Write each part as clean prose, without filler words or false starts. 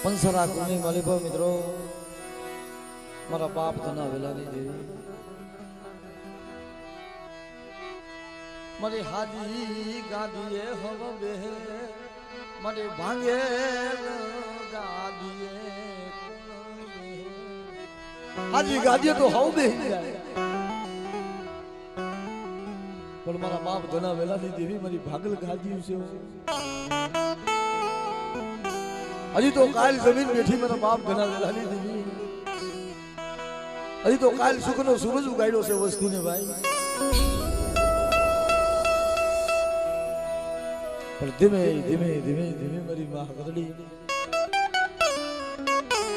पंसरा कुनी मालिक मित्रों मारा बाप धना वेलानी देवी मारी हाजी गादीए हम बे मारे भांगे गादीए हाजी गादीए तो हम बे पर मारा बाप धना वेलानी देवी मारी भागल गादी से अजी तो काल जमीन बैठी मेरा बाप घना वेलानी देवी अजी तो काल सुखनो सूरज उगाड़ो से वस्ती ने भाई पर धीमे धीमे धीमे धीमे मेरी मां गदड़ी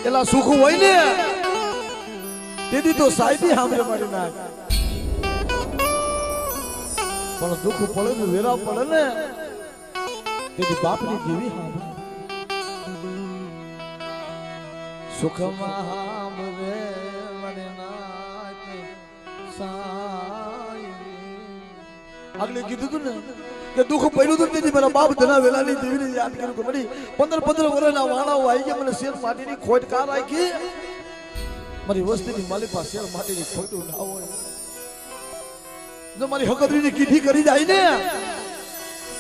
एला सुख होई ने तेदी तो साईदी हमरे मारे ना पर दुख पड़े ने वेरा पड़े ने तेदी बाप ने देवी हम सुख महामरे मने नाके साई अगले कीधु ने કે દુખ પડ્યું તો તેથી મારા બાપ ધના વેલાની દેવીને યાદ કર્યું કે મળી 15 વર્ષના વાણાઓ આવી ગયા મને શેર માટીની ખોટ કા રાખી મારી વસ્તીની માલિકા શેર માટીની ખોટ ના હોય જો મારી હકદરીની કીધી કરી જાય ને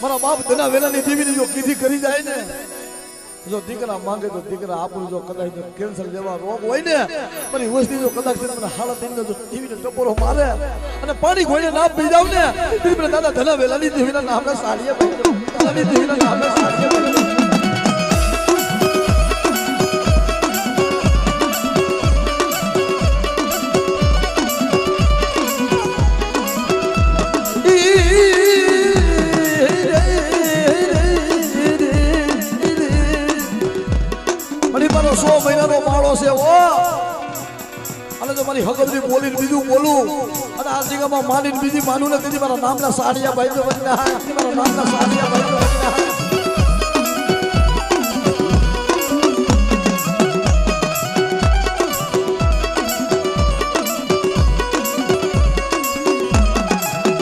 મારા બાપ ધના વેલાની દેવીની જો કીધી કરી જાય ને જો દીકરા માંગે તો દીકરા આપણું જો કદાચ કેન્સર જેવા રોગ હોય ને મારી વસ્તી જો કદાચ મને હાલત થઈને જો ટીવીને ટપોરો મારે અને પાણી ઘોઈને ના પી જાવ ને તેથી મને દાદા ધના વેલાની દેવીના નામે સાડીએ વેલાની દેવીના નામે સાડીએ સો મહિનાનો માળો છે ઓ અને જો મારી હકદરી બોલીને બીજું બોલું અને આ જગ્યામાં માનીને બીજી માનું ને તેથી મારા નામના સાડિયા ભાઈ તો વચના મારા નામના સાડિયા ભાઈ તો વચના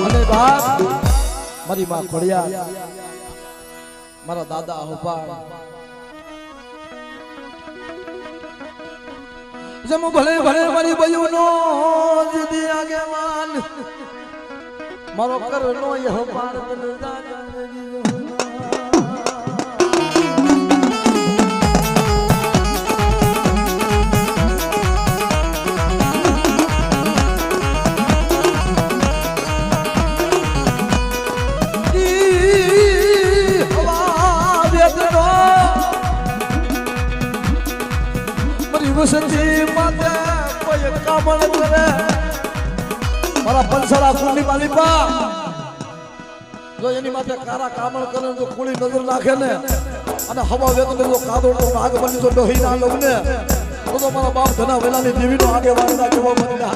અને બાપ મારી માં ખોડિયા મારા દાદા હોપા जम भले भले मरी बयुनो जिदी आगे मान मारो करनो यह पार बन जागा सच्ची माते कोई कामण करे मारा पंसरा कुंडी मालिपा जो एनी माते कारा कामण करे जो कुली नजर नाखे ने અને હવા વેતને જો કાદોડો નાગ બની જો ડોહી ના લવને તો મારા બાપ ધના વેલાની દેવીનો આગે વાળના કેવો બની ના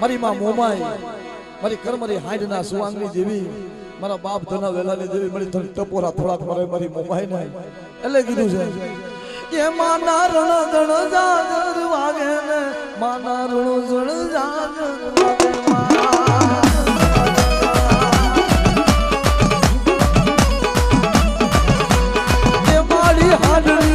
મારી માં મોમાઈ મારી કર્મરી હાઈડના સુવાંગની દેવી મારા બાપ ધના વેલાની દેવી મારી ટપોરા થોડાક મારે મારી મોમાઈ ને એટલે કીધું છે કે માના રણ દણ જાગર વાગે ને માના રણ જણ જાગર વાગે કે મારી હાડરી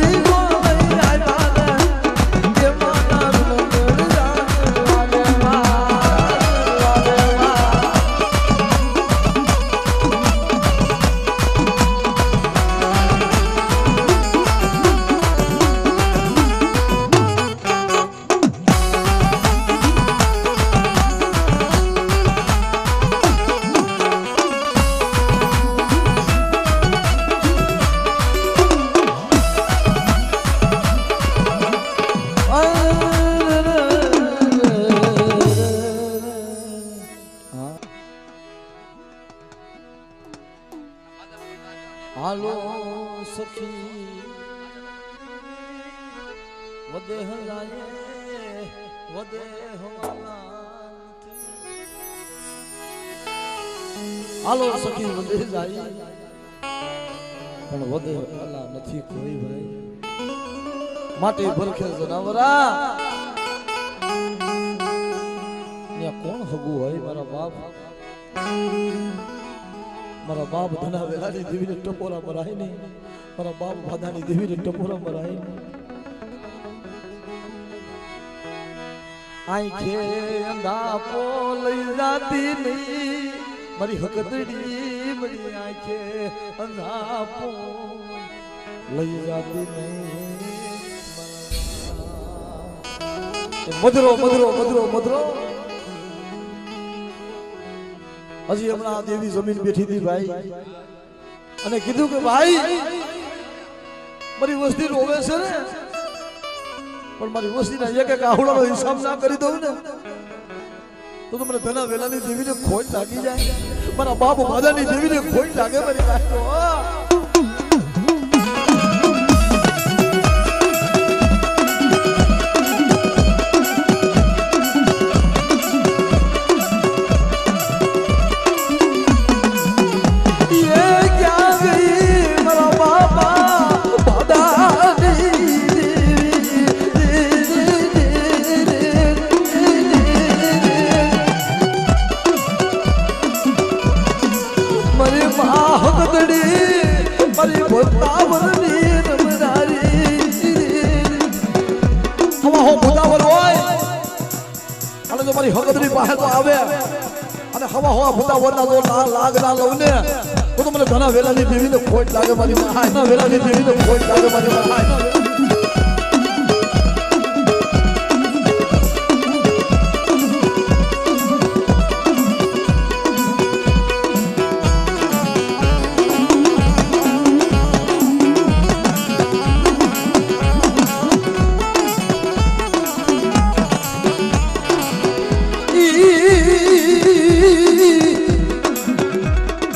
હાલો સખી વદે હલાય વધે હવાલા હાલો સખી વધે જાય પણ વધે હવાલા નથી કોઈ ભાઈ માટે ભરખે જનાવરા ત્યાં કોણ હગું હોય મારા બાપ ધના વેલાની દેવીને ટપોરા મરાય નહીં મારા બાપ ભાદાની દેવીને ટપોરા મરાય નહીં આંખે અંધાપો લઈ જાતી નહીં મારી હકતડી મારી આંખે અંધાપો લઈ જાતી નહીં મધરો મધરો મધરો મધરો હજી હમણાં દેવી જમીન બેઠી હતી ભાઈ અને કીધું કે ભાઈ મારી વસ્તી રોવે છે ને પણ મારી વસ્તીના એક એક આહુડાનો હિસાબ ના કરી દઉં ને તો મને ધના વેલાની દેવીને ખોટ લાગી જાય મારા બાપ ભાદાની દેવીને ખોટ લાગે મારી લાગતો મારી હકદરી પાસે તો આવે અને હવા હવા ભૂતાવરના જો લાગ ના લઉં ને તો મને ધના વેલાની દેવીને ખોટ લાગે મારી ધના વેલાની દેવીને ખોટ લાગે મારી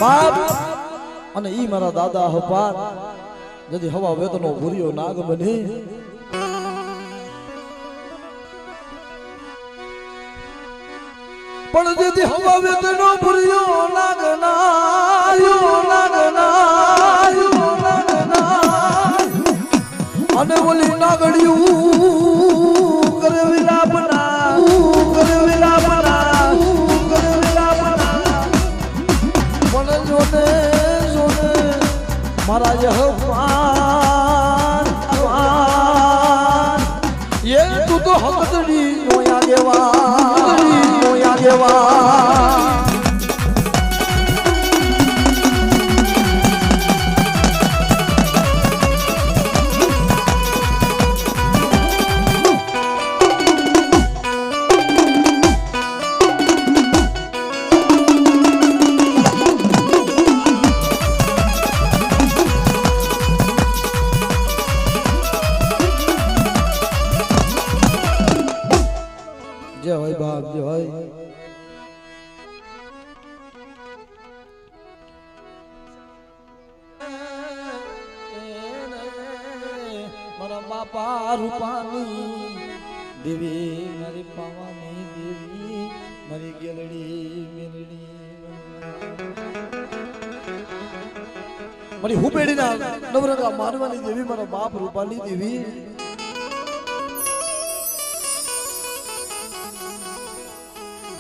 બાપ અને ઈ મારા દાદા હપાર જદી હવા વેતનો ભૂરિયો નાગ બની પણ જદી હવા વેતનો ભૂરિયો નાગ અને ઓલી નાગડિયું કરે વિલાપના મારા યહવાન એ તું તો હકતડી નોયા દેવા જય હોય બાપ જય હોય મારા બાપા રૂપાની દેવી મારી પાવાની દેવી મારી ગેલડી મેલડી મારી હુબેડીના નવરંગા મારવાની દેવી મારા બાપ રૂપાની દેવી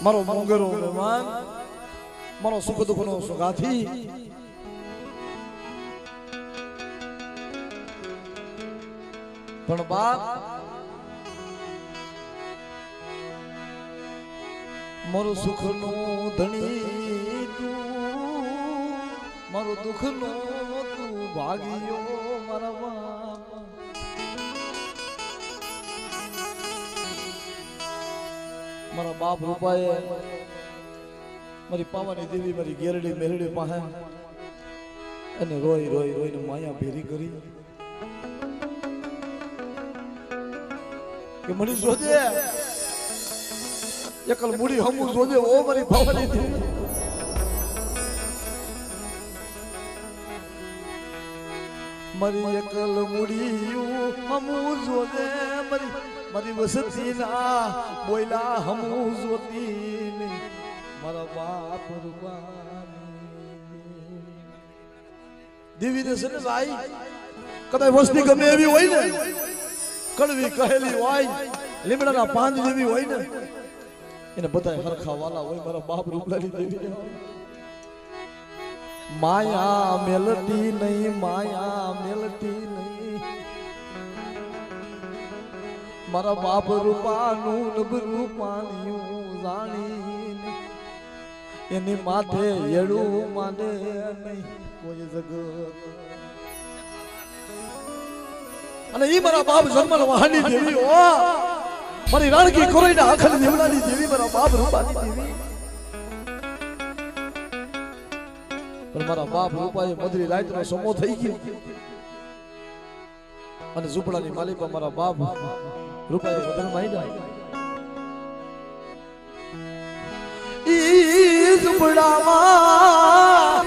મારો મોંગરો મહેમાન મારો સુખ દુઃખ નો સુગાથી પણ બાપ મારું સુખ નું ધણી તું મારું દુઃખ નો તું ભાગ્યો મારા બાપ મારા બાપ રૂપાએ મારી પાવાની દેવી મારી ગેરડી મેરડી પાસે અને રોઈને માયા ભેરી કરી કે મને જોજે એકલ મૂડી હમું જોજે ઓ મારી પાવાની દેવી મારી એકલ મૂડી હમું જોજે મારી મારી વસતી ના બોયલા હમુ જોતી ને મારા બાપ રૂપાની દેવી દે છે ને ભાઈ કદાચ વસ્તી ગમે એવી હોય ને કડવી કહેલી હોય લીમડાના પાંદ જેવી હોય ને એને બધા હરખા વાલા હોય મારા બાપ રૂપલાની દેવી માયા મેલતી નહીં માયા મેલતી નહીં મારા બાપ રૂપાનું નબરું પાણ્યું જાણી એની માથે એડું માને નહીં કોઈ જગત અને ઈ મારા બાપ જન્મલ વહાની દેવી ઓ મારી રાણકી કોરાઈના આખલ દેવલાની દેવી મારા બાપ રૂપાની દેવી પણ મારા બાપ રૂપાએ મધરી રાતનો સમો થઈ ગયો અને ઝૂંપડાની માલિકા મારા બાપ રૂપાએ વદનમાં આવ્યા ઈ ઝૂંપડામાં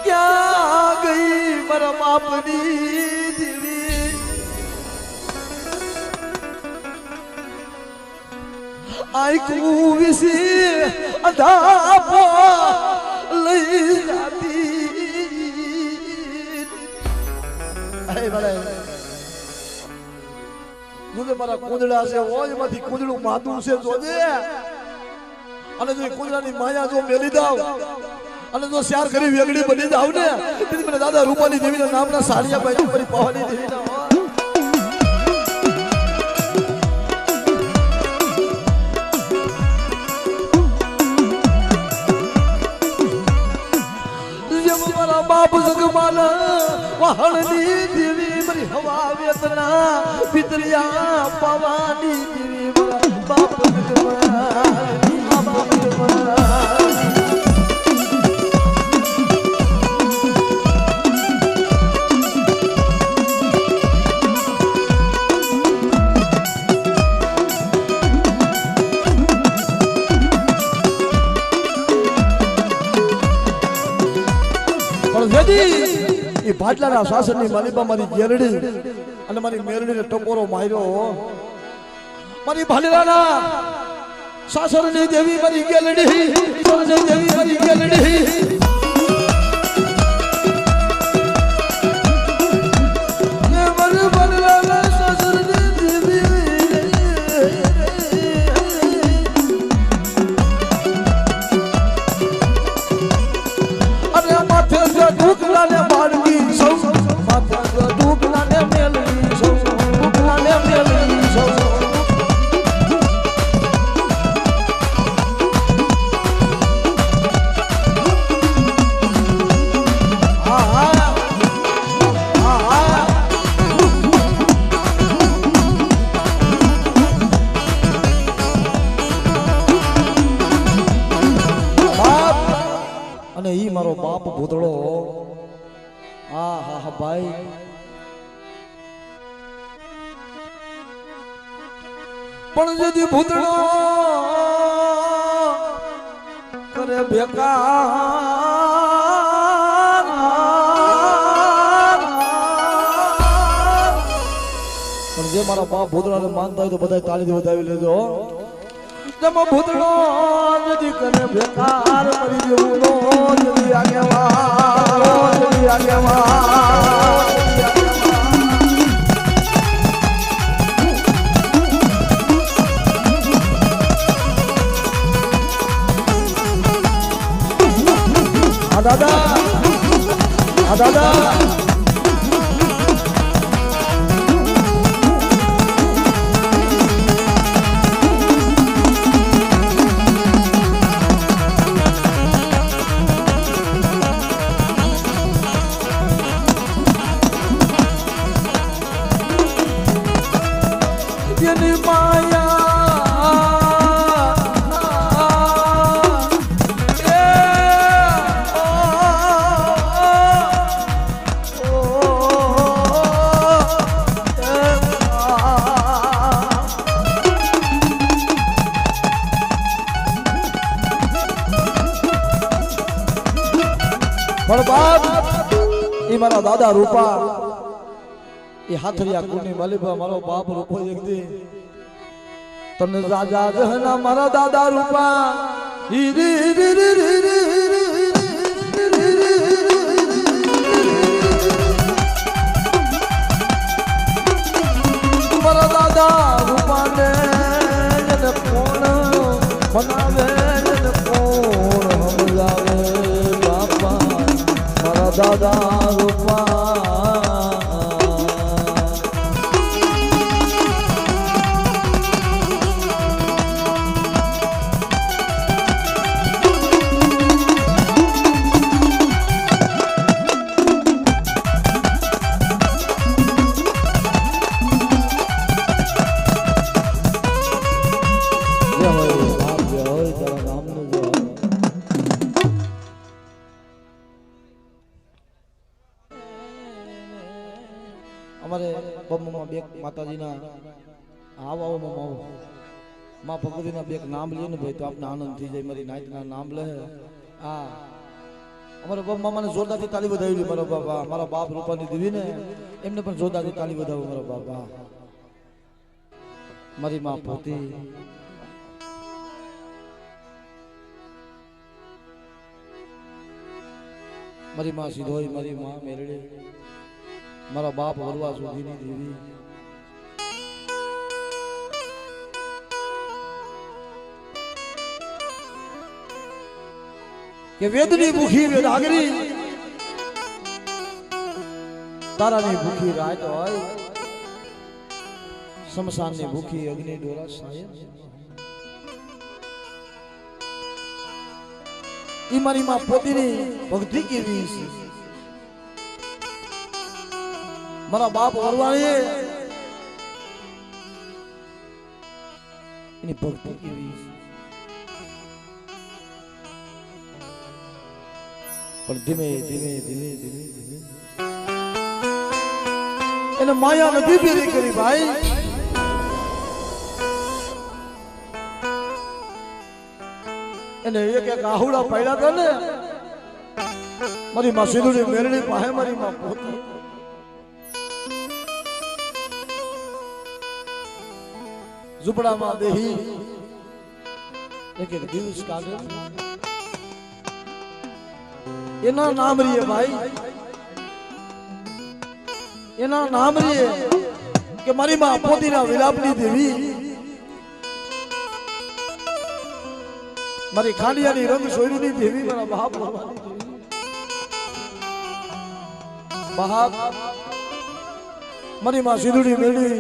ક્યાં ગઈ મારા બાપની દેવી આઈકુ વિશે અધાપો લઈ જાતી આય બળે જોજે મારા કુંદડા છે ઓયમાંથી કુંદડું માથું છે જોજે અને જો કુંદડાની માયા જો મેલી દાવ અને જો શેર કરી વેગડી બની જાવ ને તેથી મને દાદા રૂપાની દેવીના નામના સાડિયા પાઈ પરી પાવાની દેવીના બાપ જગમાના વહાણની દેવી મારી હવા વેતના પિતરિયા પવાની દેવી મારા બાપ જગમાના બાપ જગમાના એ ભાટલાના શાસનની માલિકા મારી ગેરડી અને મારી મેરડીને ટકોરો માર્યો મારી ભાટલાના શાસનની દેવી મારી ગેરડી દેવી મારી ગેરડી મારો બાપ ભૂતળો હા હા હા ભાઈ પણ જેથી ભૂતળો કરે બેકાર પણ જે મારા બાપ ભૂતળાને માનતા હોય તો બધા તાળીથી વધાવી લેજો જમો ભૂતળો નદી કરે બેકાર મરી જેવું નો નદી આગેવાન નદી આગેવાન આ દાદા પણ બાપ એ મારા દાદા રૂપા એ હાથરિયા કુની માલિબા મારો બાપ રૂપો એક દે તને રાજા જહના મારા દાદા રૂપા મારા દાદા રૂપાને જને કોણ બનાવે જને કોણ સમજાવે બાપા મારા દાદા રૂપા અમારે બમ્મા બે માતાજીના આવો માં ભગવતીના બે નામ લે ને ભાઈ તો આપને આનંદ થઈ જાય મારી નાઈટના નામ લે હા અમારે બમ્માને જોરદારથી તાળી વધાવી મારા બાપા મારા બાપ રૂપાની દેવી ને એમને પણ જોરદારથી તાળી વધાવો મારા બાપા મારી માં પોતી મારી માં સિધોઈ મારી માં મેરડી મારા બાપ વરવા સુધીની દેવી કે વેદની ભૂખી વેદાગરી તારાની ભૂખી રાત હોય શમશાનની ભૂખી અગ્નિ ડોરા સાયન ઈ મારી માં પોતીની ભક્તિ કેવી છે મારા બાપ વરવાળીએ એની ભક્તિ કેવી પણ ધીમે ધીમે ધીમે ધીમે ધીમે એને માયા નથી ભેરી કરી ભાઈ એને એક એક આહુડા પડ્યા હતા ને મારી માં સિંધુની મેરડી પાસે મારી માં પોતી ઝૂંપડામાં બેહી એક એક દિવસ કાઢે એના નામ રીએ ભાઈ એના નામ રીએ કે મારી માં પોતીના વિલાપની દેવી મારી ખાંડિયાની રંગ સોયરુની દેવી મારા બાપ મારી માં સિંધુની મેળી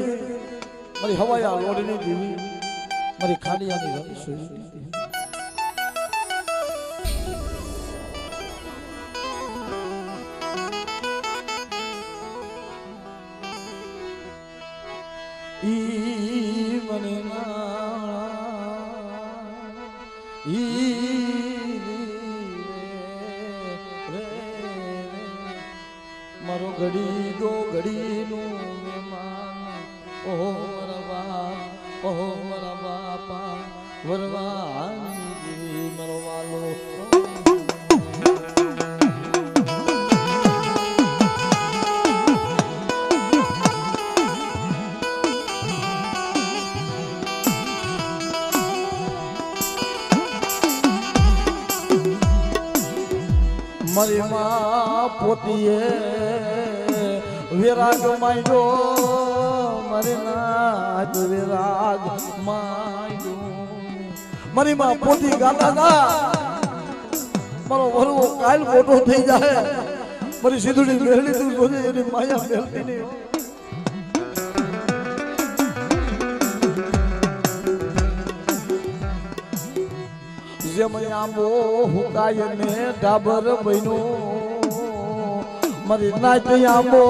મારી હવાયા લોડની દેવી મારી ખાંડિયાની રંગ સોયરુની ઈ મને મારો ઘડી દો ઘડીનું મહેમાન ઓહો મારા બાપા વરવાની દેવી મારો વાલો મારી માં પોતીએ વિરાગ માંડ્યો મારી નાથ વિરાગ માંડ્યો મારી માં પોતી ગાતા ગા મારો વરવો કાલ મોટો થઈ જાય મારી સિંધુની મેરડી તું જોજે એની માયા મેલતી નહીં આંબો હુકાય ને ડાબર બહેનો મારી નાચ આંબો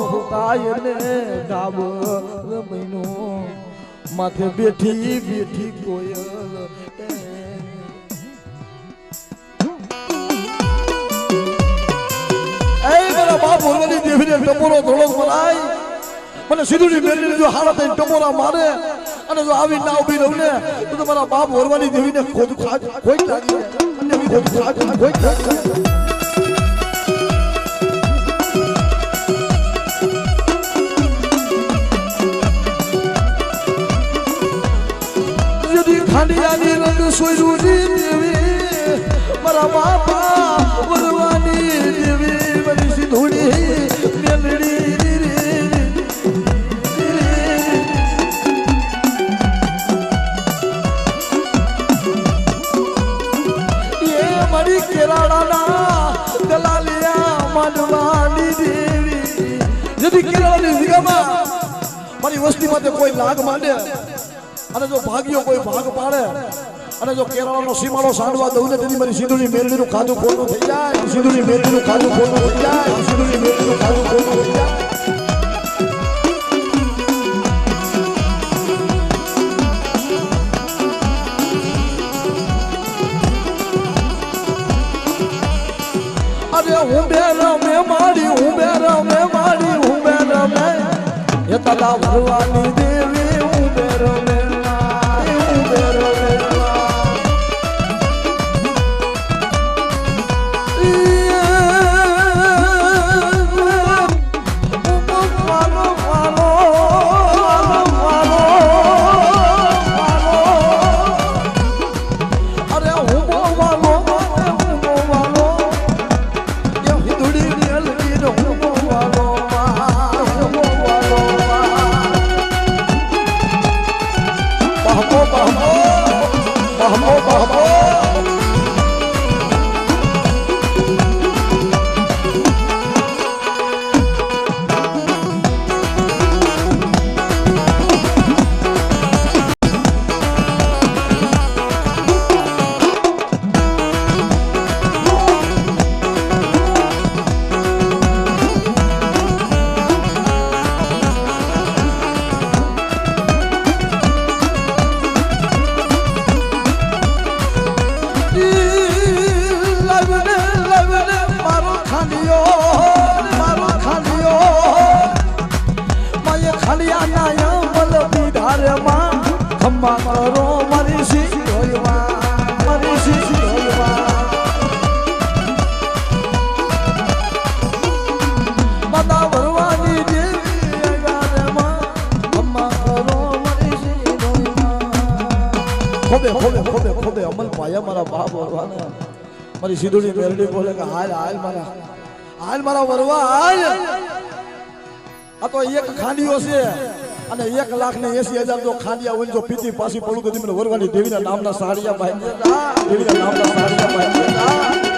હુકાય ને ડાબર બહેનો માથે બેઠી બેઠી કોયલ એ મારા બાપ વરવાની દેવીને ટપોરો થોડો મરાય મને સિંધુની મેરડીને જો હાડા થઈને ટપોરા મારે અને જો આવી ના ઉભી રહું ને તો તમારા બાપ વરવાની દેવીને ખોજ કોઈ લાગી અને ખોજ કોઈ ખાંડિયાની રંગ સોયરુની દેવી મારા બાપા વરવાની દેવી મારી સિંધુડી મેલડી મારી કેરાળાના દલાલિયા માનવાની દેવી જેથી કેરાળાની જગ્યામાં મારી વસ્તી માટે કોઈ લાગ માંડે અને જો ભાગ્યો કોઈ ભાગ પાડે અને જો કેરાળાનો સીમાડો સાંડવા દઉં ને તેથી મારી સિંધુની મેરડીનું ખાધું ખોટું થઈ જાય સિંધુની મેરડીનું ખાધું ખોટું થઈ જાય સિંધુની મેરડીનું ખાધું ખોટું થઈ જાય હું બેરમે મારી હું બેરમે મારી હું બેરમે એ તલા ભરવાની દેવી હું બેરમે હું બેરમે ખોબે અમલ પાયા મારા બાપ વરવાને મારી સિંધુની મેરડી બોલે કે હાલ મારા વરવા હાલ આ તો એક ખાંડીઓ છે અને 1,80,000 જો ખાંડિયા હોય જો પીતી પાછી પડું તો મને વરવાની દેવીના નામના સાડિયા બાંધી દેવીના નામના સાડિયા બાંધી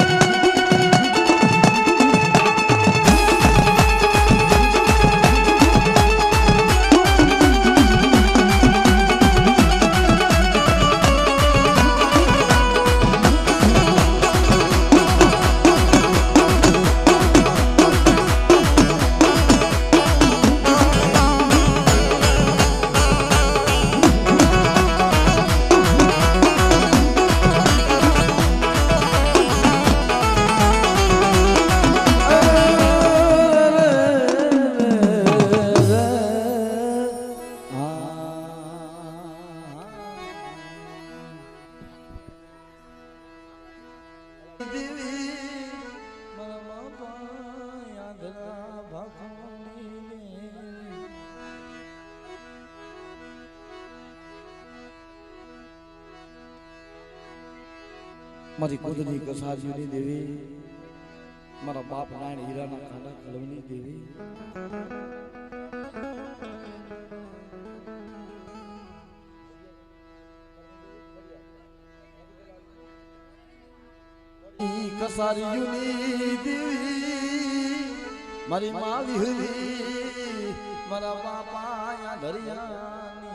મારી કુદની કસારીઓની દેવી મારા બાપ નારાયણ હીરાના ખાના કલવની દેવી કસારીઓની દેવી મારી માં વિહરી મારા બાપા યા ધરિયાની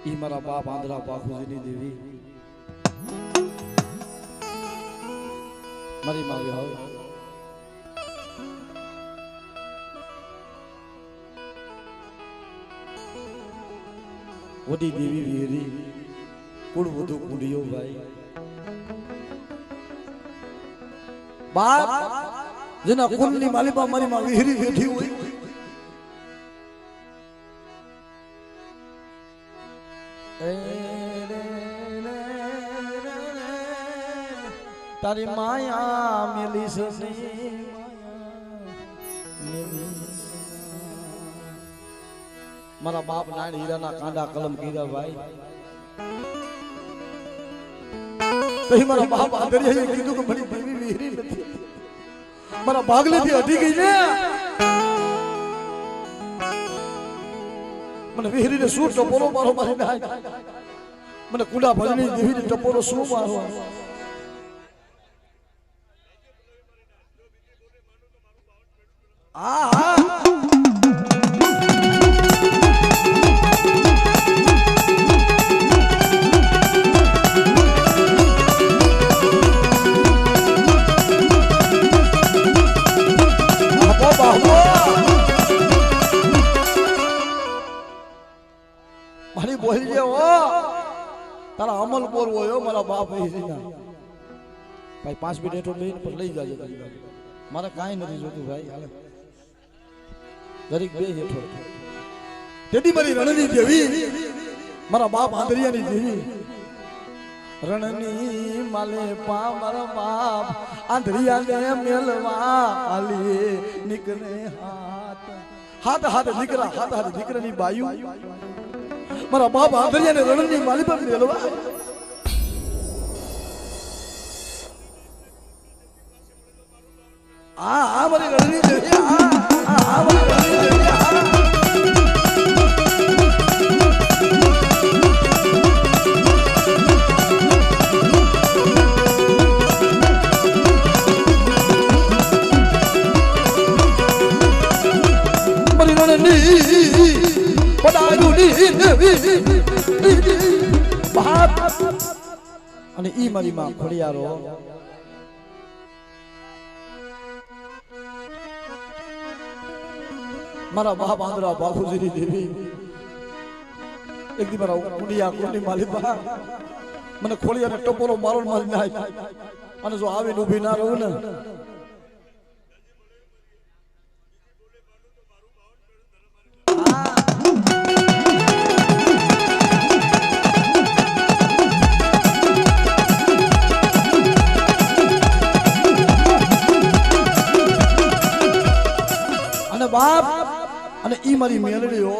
ઈ મારા બાપ આંધ્રા બાખુજીની દેવી મારી માં વિહાવ વડી દેવી વિહરી કુળ વધુ કુંડિયો ભાઈ બાપ જેના કુળની માલિકા મારી માં વિહરી બેઠી હોય તારી માયા મેલી સની મારા બાપ નાણ હીરાના કાંડા કલમ કીધા ભાઈ પછી મારા બાપ આદરિયાએ કીધું કે મારી દેવી વિહરી નથી મારા ભાગલેથી અડી ગઈ ને મને વિહરીને શું ટપોરો મારો મારી નાખ મને કુડા ભજની દેવીને ટપોરો શું મારો હા હા મારી બોલી જે હો તારા અમલ બોલવો હોય મારા બાપ ભાઈ 5 મિનિટ એટલો લઈને પર લઈ જાજે મારે કાંઈ નથી જોતું ભાઈ હાલે દરેક બે હેઠો તેડી મારી રણની દેવી મારા બાપ આંધરિયાની દેવી રણની માલે પા મારા બાપ આંધરિયાને મેલવા આલી નીકળે હાથ હાથ નીકળા હાથ નીકળની બાયુ મારા બાપ આંધરિયાને રણની માલી પર મેલવા આ મારી રણની દેવી આ મારી રણની દેવી અને ઈ મારી માં ખોડિયારો મારા બાપ આંધરા બાપુજીની દેવી એક દી મારા કુંડિયા કુંડી માલિપા મને ખોડિયાને ટપોરો મારો મારી નાખ અને જો આવીને ઊભી ના રહું ને બાપ અને ઈ મારી મેલડીઓ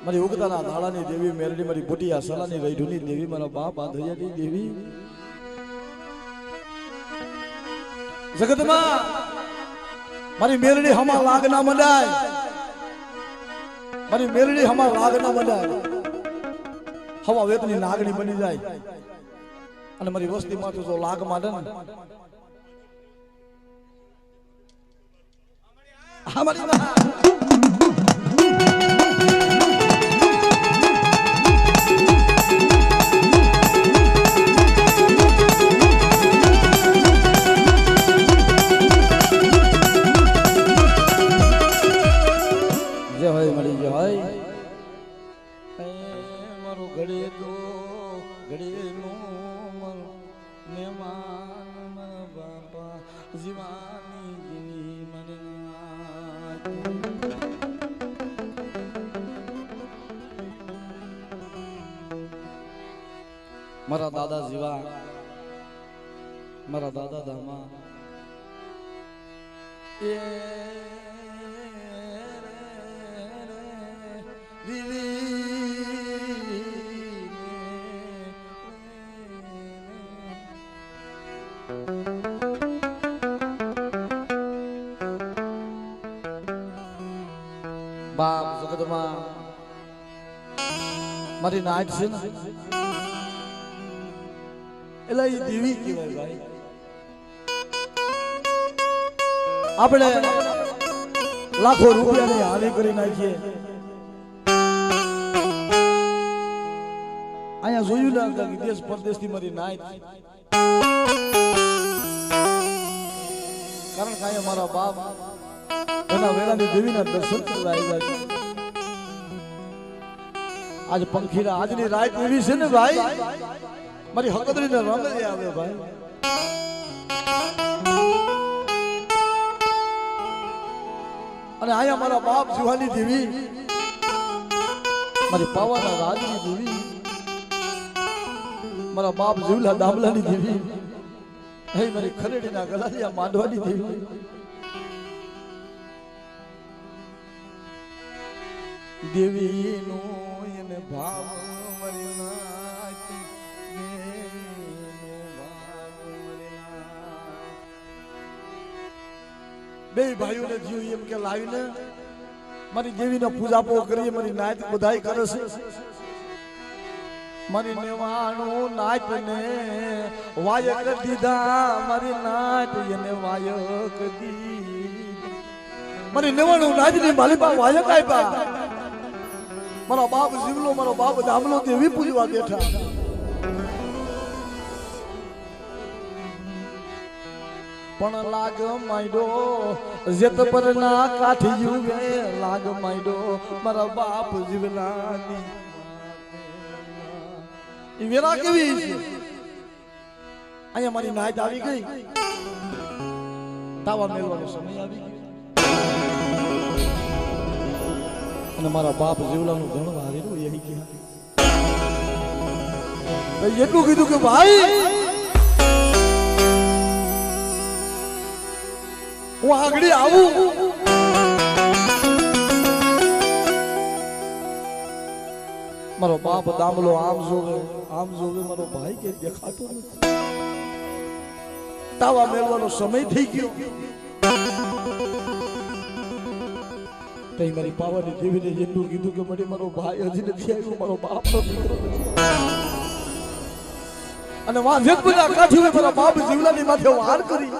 મારી ઉગતાના ધાડાની દેવી મેલડી મારી બુટિયા સલાની રૈઢુની દેવી મારા બાપ આંધરિયાની દેવી જગતમાં મારી મેલડી હમા લાગ ના મંડાય મારી મેલડી હમા લાગ ના મંડાય હવા વેતની નાગણી બની જાય અને મારી વસ્તીમાં તો લાગ માંડે ને हमारी जय होय मरी जय होय मारो घड़े दो घड़े नो मेहमान बाबा जीवानी जीवी मरे મારા દાદા જીવા મારા દાદા દામા એ બાપ જગતમાં મારી નાઈટ છે ને એલા એ દેવી કહેવાય ભાઈ આપણે લાખો રૂપિયાની હાની કરી નાખીએ અહીંયા જોયું ના કે દેશ પરદેશથી મારી નાઈટ કારણ કે અહીંયા મારા બાપ એના વેળાની દેવીના દર્શન કરવા આવ્યા છે આજ પંખીના આજની રાત એવી છે ને ભાઈ મારી હકદરીને રંગ આવે ભાઈ અને આયા મારા બાપ જીવાની દેવી મારી પાવાના રાજની દેવી મારા બાપ જીવલા દામલાની દેવી હે મારી ખરેડીના ગલાલિયા માંડવાની દેવી દેવીનો એને ભાવ મરી નાખ દેવીનો ભાવ મરી નાખ બે ભાઈઓને જીવ એમ કે લાવીને મારી દેવીને પૂજા પો કરી મારી નાચ બધાઈ કરે છે મારી નેવાનું નાચ ને વાયક દીધા મારી નાચ એને વાયક દીધી મારી નેવાનું નાચ ની માલિકા વાયક આપ્યા મારો બાપ જીવલો મારો બાપ ધામલો દેવી પૂજવા બેઠા પણ લાગ માયડો જેતપર ના કાઠિયું વે લાગ માયડો મારા બાપ જીવલાની ઈ વેરા કેવી છે અહીંયા મારી નાઈટ આવી ગઈ તાવા મેલવાનો સમય આવી ગયો અને મારા બાપ જીવલાનું ઘણું હારેલું એહી ગયા એટલું કીધું કે ભાઈ હું આગળ આવું મારો બાપ દામલો આમ જોવે મારો ભાઈ કે દેખાતો નથી તાવા મેળવાનો સમય થઈ ગયો તઈ મારી પાવાની દેવીને એટલું કીધું કે મને મારો ભાઈ હજી નથી આવ્યો મારો બાપ નો દીકરો નથી અને વાંધેપુરા કાઠી મારા બાપ જીવલાની માથે વાર કરી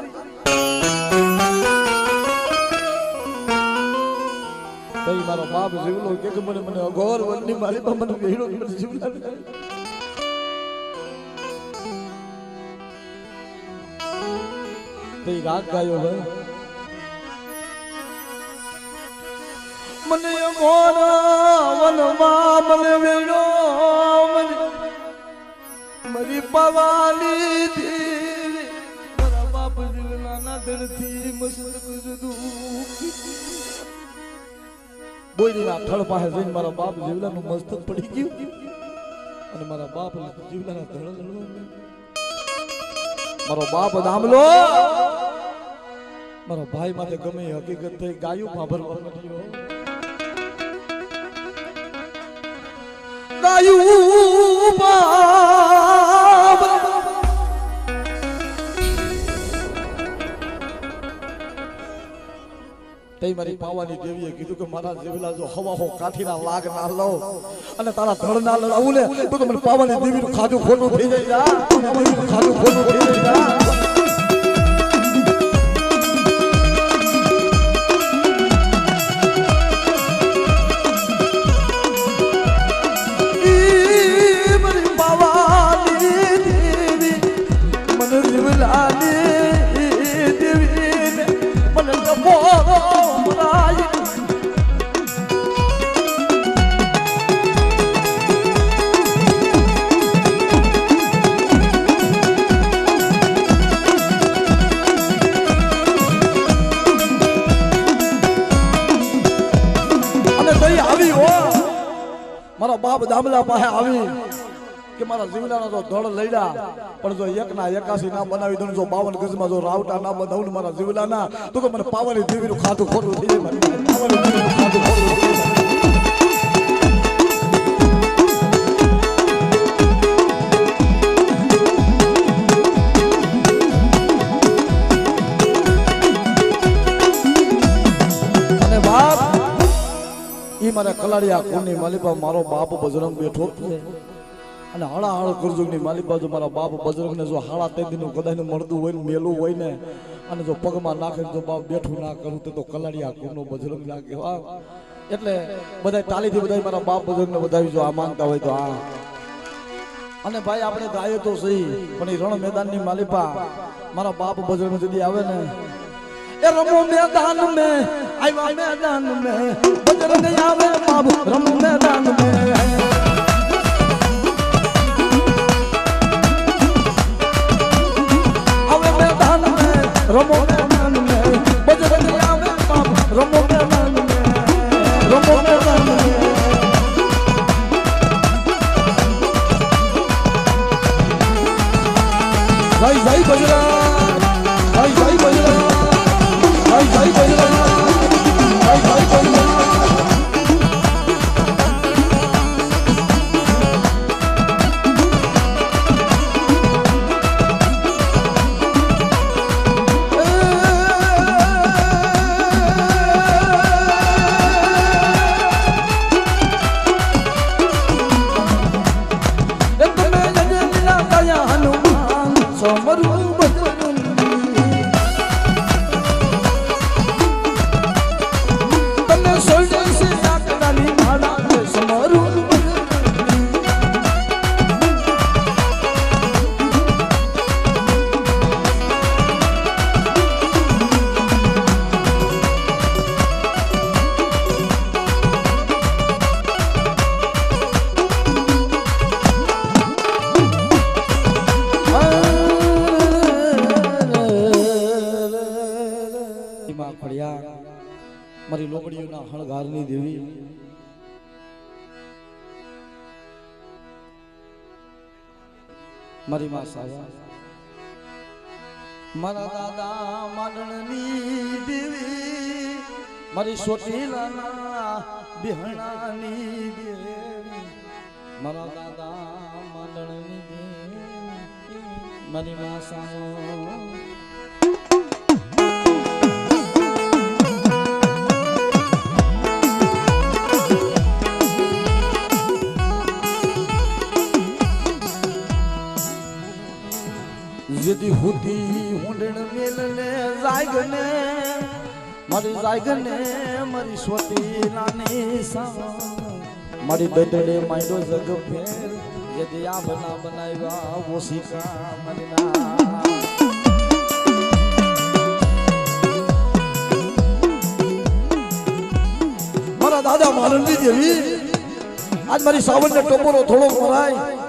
તઈ મારો બાપ જીવલો કે મને અઘોર વનની મારી બા મને વેડો મને જીવલા તઈ રાગ ગાયો ભાઈ મને અઘોર વનમાં મને વેડો મને મારી પવાલી દેવી મારા બાપ જીવલાના દળથી મસ્ત દુઃખ બોયના થળ પાસે જઈને મારા બાપ જીવલાનું મસ્તક પડી ગયું અને મારા બાપ જીવલાના ધળ મારો બાપ દામલો મારો ભાઈ માટે ગમે હકીકત થઈ ગાયું ભાભરવા માંડ્યો ગાયું બાપ તઈ મારી પાવાની દેવીએ કીધું કે મારા જીવલા જો હવા હો કાઠીના લાગ ના લો અને તારા ધડ ના લડાવું ને તો મને પાવાની દેવીનું ખાધું ખોટું થઈ જાય ખાધું ખોટું થઈ જાય મારા બાપ દામલા પાસે આવી કે મારા જીવલાનો તો ધડ લઈડા પણ જો એક ના 81 ના બનાવી દઉં જો 52 ગજમાં જો રાવટા ના બનાવું મારા જીવલાના તો કે મને પાવાની દેવીનું ખાધું ખોટું થઈ જાય પાવાની દેવીનું ખાધું ખોટું થઈ જાય મારા કલાડિયા કોની માલિપા મારો બાપ બજરંગ બેઠો છે અને હાળા હાળ કરજુગની માલિપા જો મારા બાપ બજરંગને જો હાળા તે દીનું કદાયનું મળતું હોય ને મેલું હોય ને અને જો પગમાં નાખે જો બાપ બેઠું ના કરું તો કલાડિયા કોનો બજરંગ લાગે એટલે બધા તાલીથી બધા મારા બાપ બજરંગને વધાવી જો આ માનતા હોય તો આ અને ભાઈ આપણે ગાય તો સહી પણ એ રણ મેદાનની માલિપા મારા બાપ બજરંગ જદી આવે ને ए रमो मैदान में आया मैदान में बजरंग आवे बाबू रमो मैदान में आवे मैदान में रमो मैदान में बजरंग आवे बाबू रमो मैदान में रमो मैदान में भाई भाई बजरंग भाई भाई बजरंग भाई भाई बजरंग भाई भाई बजरंग લમડીઓના હણગારની દેવી મારી માં સાવા મારા દાદા માંડણની દેવી મારી સોટીલાના બિહણાની દેવી મારા દાદા માંડણની દેવી મારી માં સાવા यदि होती हुंडण मेलने जायगने मारी जायगने मारी स्वती लाने सा मारी ददड़े माइडो जग फेर यदि आ बना बनावा वो सीका मरना मारा दादा मारंदी देवी आज मारी सावन ने टोपरो थोड़ो मराय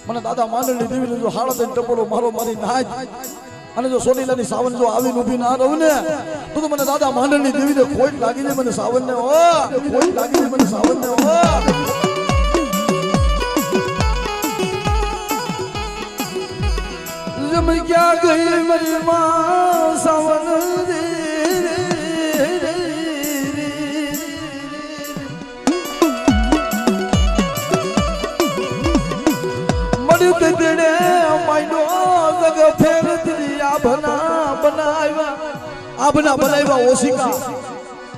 મને દાદા માંડણની દેવીને જો હાડો દઈને ટપોરો મારો મારી નાચ અને જો સોનીલાની સાવન જો આવીને ઊભી ના રહું ને તો મને દાદા માંડણની દેવીને ખોટ લાગી જાય મને સાવનને ખોટ લાગી જાય મને સાવનને જમ ક્યાં ગઈ મારી માં સાવન દડે માઈનો જગ ફેરતી આભના બનાવ્યા ઓશિકા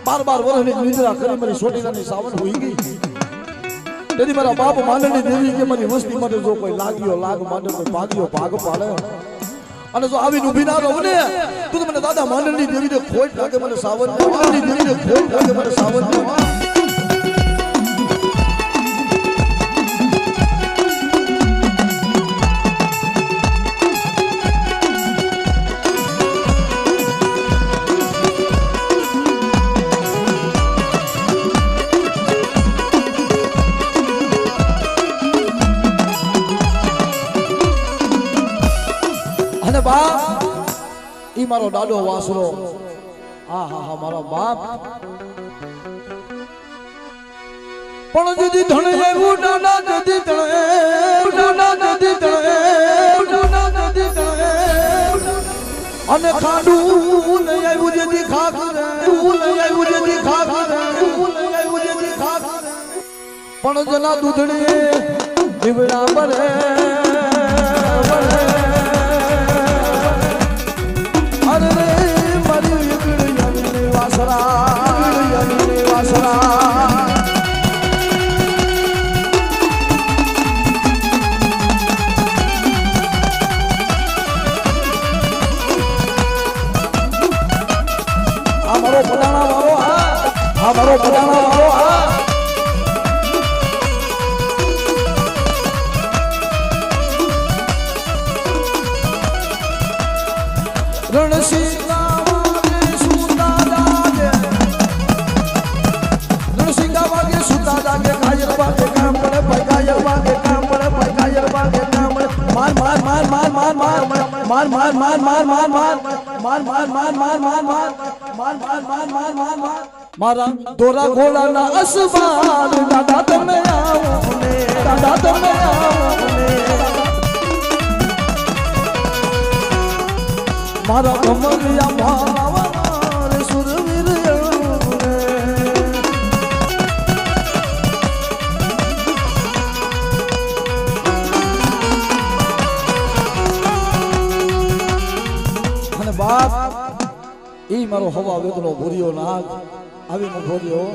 12 વર્ષની નિદ્રા કરી મારી સોટીલાની સાવન હોઈ ગઈ તેથી મારા બાપ માંડણની દેવી કે મારી વસ્તી માટે જો કોઈ લાગ્યો લાગ માંડણ કોઈ ભાગ્યો ભાગ પાડે અને જો આવીને ઊભી ના રહું ને તું મને દાદા માંડણની દેવીને ખોટ લાગે મને સાવન માંડણની દેવીને ખોટ લાગે મને સાવન ઈ મારો દાદો વાસરો હા મારો બાપ પણ દીદી ધણે એવું દાદા દીદી ધણે દાદા દીદી ધણે દાદા દીદી ધણે અને ખાડું લઈ આવ્યું જેથી ખાખરે લઈ આવ્યું જેથી ખાખરે લઈ આવ્યું જેથી ખાખરે પણ જલા દૂધણી દીવડા બરે मारा दोरा घोड़ा ना असबार दादा તમે આવો ને દાદા તમે આવો ને મારા કમરિયા ભાવર સુરવીર અને બાપ ઈ મારો હવા વેદનો ભૂરિયો નાગ આવીને ભોર્યો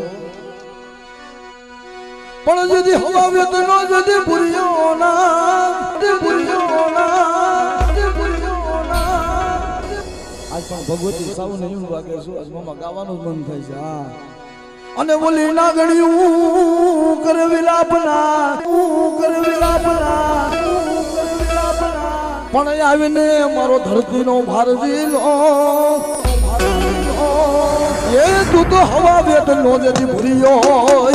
પણ જદી હવા વેદનો જદી ભૂરિયો નાગ ભૂરિયો નાગ ભૂરિયો નાગ આજ પણ ભગવતી સાવને એવું વાગે છે આજ મામા ગાવાનું જ મન થાય છે હા અને બોલી નાગણિયું કરે વિલાપના પણ આવીને મારો ધરતીનો ભારતીનો એ તું તો હવા વેદનો જેથી ભૂરિયો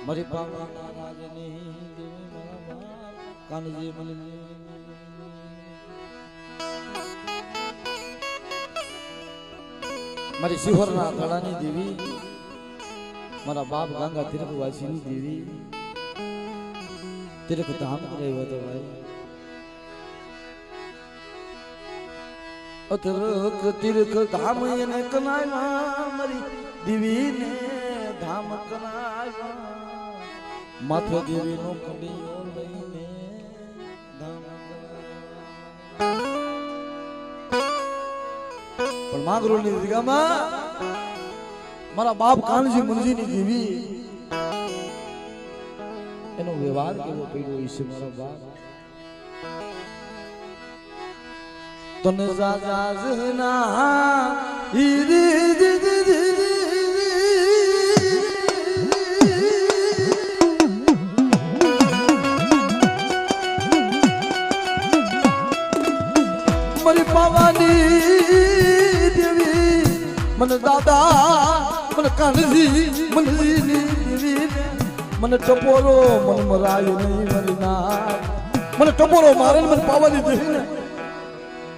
મારી પાવાના રાજની દેવી મારા કાનજી મલની મારી શિહોરના ગળાની દેવી મારા બાપ ગંગા તીર્થ વાસીની દેવી તીર્થ ધામ રહ્યો હતો ભાઈ અતરક તીર્થ ધામ એને કનાયમાં મારી દેવીને ધામ કનાયમાં માથે દેવીનો કડીઓ લઈને ધામ પણ માંગરોળની જગ્યામાં મારા બાપ કાનજી મુનજીની દેવી એનો વ્યવહાર કેવો પડ્યો છે મારા બાપ તને જાજના મારી પાવાની દેવી મને દાદા મને કાનજી મનજીની દેવી મને ટપોરો મને મરાય નહીં મરી ના મને ટપોરો મારે મને પાવાની દેવી ને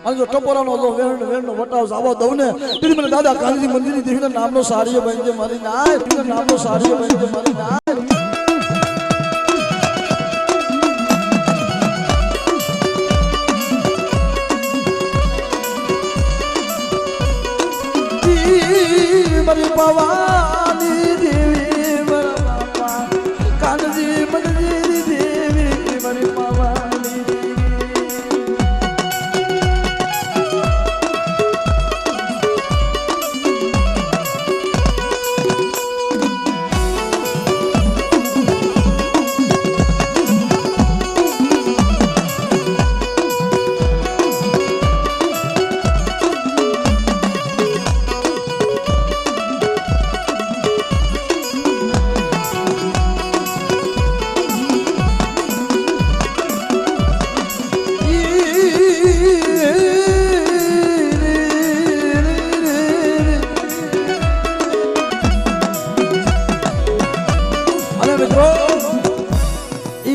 અને જો ટપોરાનો જો વેરનો વટાવ આવવા દઉં ને તેથી મને દાદા કાનજી મંદિરની દેવીના નામનો સાડીઓ બની છે મારી ના તેના નામનો સાડીઓ બની છે મારી ના મારી પાવાની દેવી મારા બાપા કાનજી મંદિરની દેવી મારી પાવાની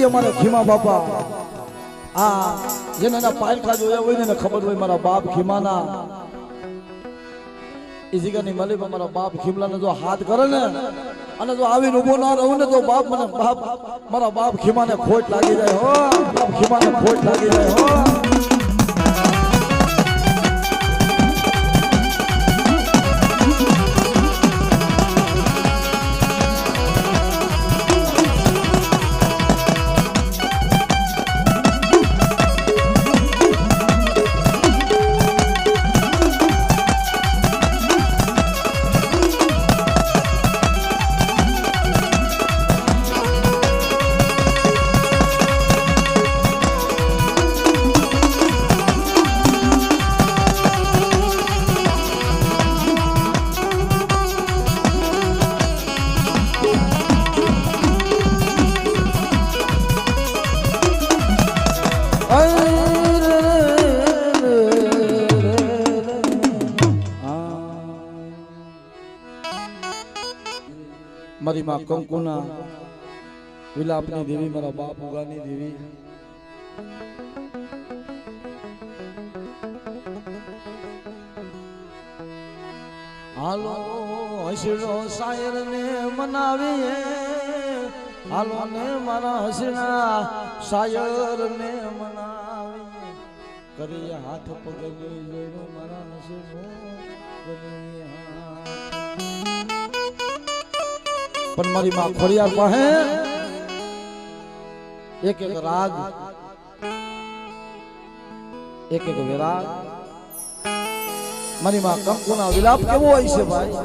અમારા ખીમા બાપા આ જેના પાયલકા જોયા હોય ને ખબર હોય મારા બાપ ખીમાના એ જગ્યાની મલીમાં મારા બાપ ખીમલાને જો હાથ કરે ને અને જો આવીને ઉભો ના રહું ને તો બાપ મને મારા બાપ ખીમાને ખોટ લાગી જાય હો બાપ ખીમાને ખોટ લાગી જાય હો મારી માં કંકુના વિલાપની દેવી મારા બાપ ઉગાની દેવી હાલો હસડો શાયર ને મનાવીએ હાલો ને મારા હસણા શાયર ને મનાવીએ કરીએ હાથ પગલી જોડો મારા હસડો કરીએ પણ મારી માં ખોડિયાર પાસે એક એક રાગ એક એક વિરાગ મારી માં કંકુના વિલાપ કેવો હોય છે ભાઈ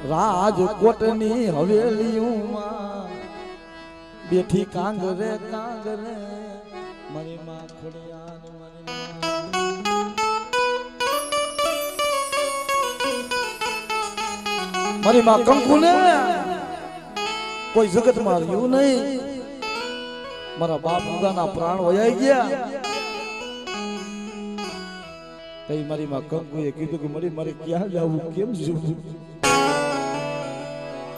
રાજકોટની હવેલીઓમાં બેઠી કાંગરે કાંગરે મારી માં ખોડિયાર મારી માં કંકુ ને કોઈ જગત માં રહ્યું નહીં મારા બાપ ઉગાના પ્રાણ વયાઈ ગયા કઈ મારી માં કંકુએ કીધું કે મારે ક્યાં જવું કેમ જવું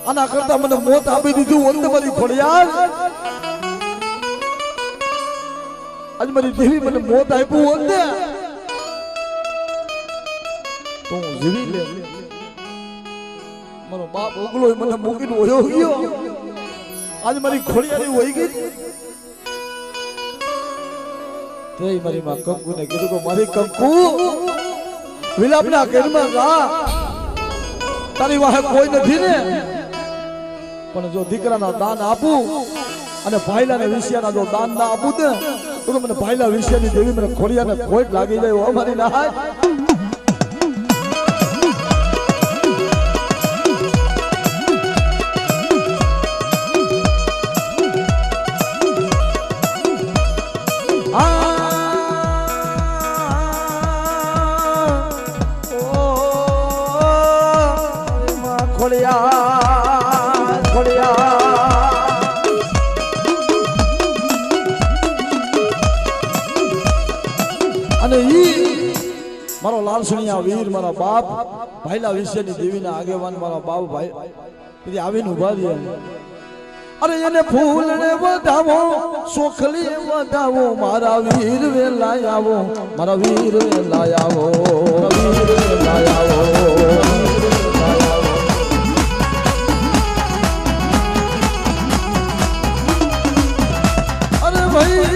આના કરતા મને મોત આપી દીધું હોત ને મારી ખોડિયાર, આજ મારી દેવી મને મોત આપ્યું હોત ને તો હું જીવી લે. મારો બાપ ઓગલો મને મૂકીને ઓયો ગયો, આજ મારી ખોડિયારી હોઈ ગઈ. તે મારી માં કંકુ ને કીધું કે મારી કંકુ વિલાપના ઘરમાં જા, તારી વાહે કોઈ નથી ને, પણ જો દીકરાના દાન આપું અને ભાઈલાને વિષયાના જો દાન ના આપું ને તો મને ભાઈલા વિષયાની દેવી મને ખોડિયાને ખોટ લાગી જાય. અમારી નાય અને ઈ મારો લાલસણિયા વીર મારા બાપ ભાઈલા વિષયની દેવીના આગેવાન મારા બાપ ભાઈ કદી આવીને ઉભા રહ્યા. અરે એને ફૂલને વધાવો સોખલી વધાવો મારા વીર વેલા આવો, મારા વીર વેલા આવો, વીર વેલા આવો. અરે ભાઈ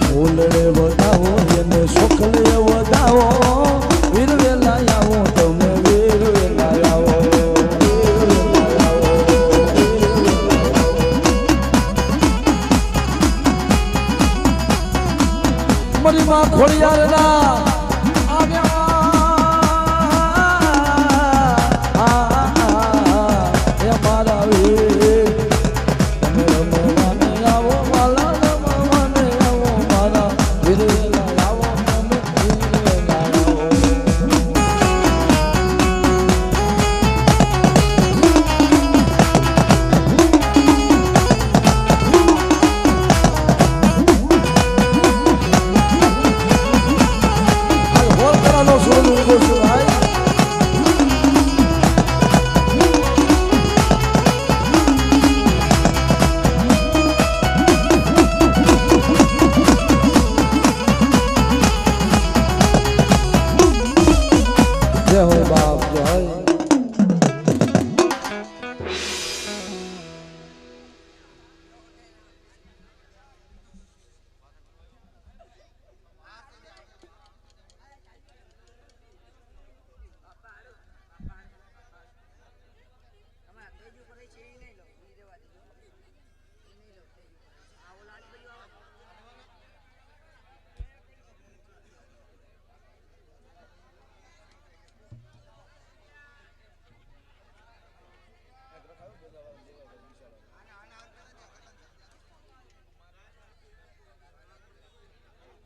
ફૂલડે વધાવો એને સોખલે વધાવો વીર વેલા આવો તમે વીર વેલા આવો. મારી માં ખોડિયારના